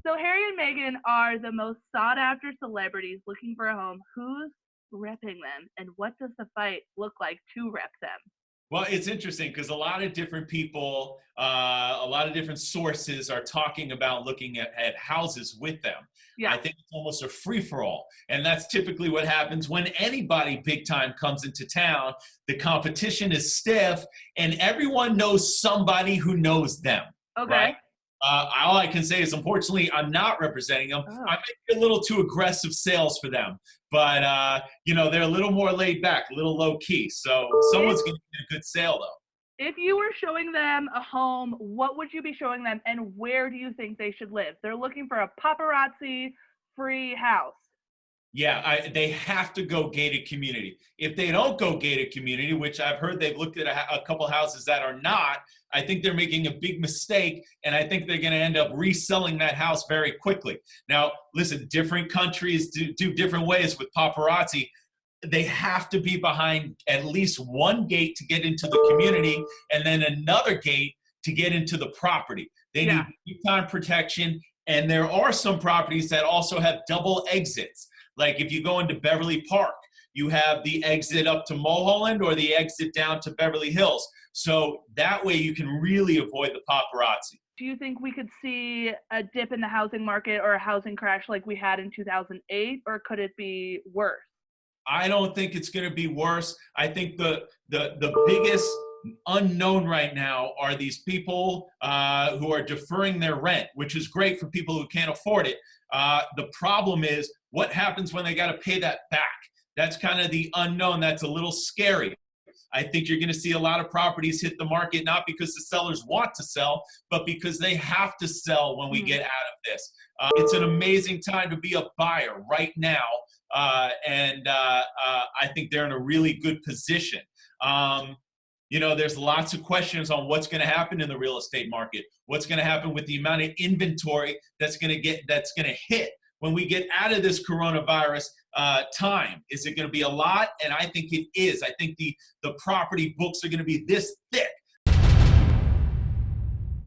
So Harry and Meghan are the most sought after celebrities looking for a home. Who's repping them, and what does the fight look like to rep them? Well, it's interesting because a lot of different people, a lot of different sources are talking about looking at houses with them. Yeah. I think it's almost a free for all. And that's typically what happens when anybody big time comes into town. The competition is stiff, and everyone knows somebody who knows them, right? Okay. All I can say is, unfortunately, I'm not representing them. Oh. I might be a little too aggressive sales for them, but they're a little more laid back, a little low key. So someone's going to get a good sale, though. If you were showing them a home, what would you be showing them, and where do you think they should live? They're looking for a paparazzi-free house. Yeah, they have to go gated community. If they don't go gated community, which I've heard they've looked at a couple houses that are not, I think they're making a big mistake, and I think they're going to end up reselling that house very quickly. Now, listen, different countries do different ways with paparazzi. They have to be behind at least one gate to get into the community, and then another gate to get into the property. They Yeah. need big time protection, and there are some properties that also have double exits. Like if you go into Beverly Park, you have the exit up to Mulholland or the exit down to Beverly Hills. So that way you can really avoid the paparazzi. Do you think we could see a dip in the housing market or a housing crash like we had in 2008, or could it be worse? I don't think it's going to be worse. I think the biggest unknown right now are these people who are deferring their rent, which is great for people who can't afford it. The problem is what happens when they got to pay that back. That's kind of the unknown. That's a little scary. I think you're going to see a lot of properties hit the market, not because the sellers want to sell, but because they have to sell when we get out of this. It's an amazing time to be a buyer right now. I think they're in a really good position. There's lots of questions on what's going to happen in the real estate market. What's going to happen with the amount of inventory that's going to hit when we get out of this coronavirus time. Is it going to be a lot? And I think it is. I think the property books are going to be this thick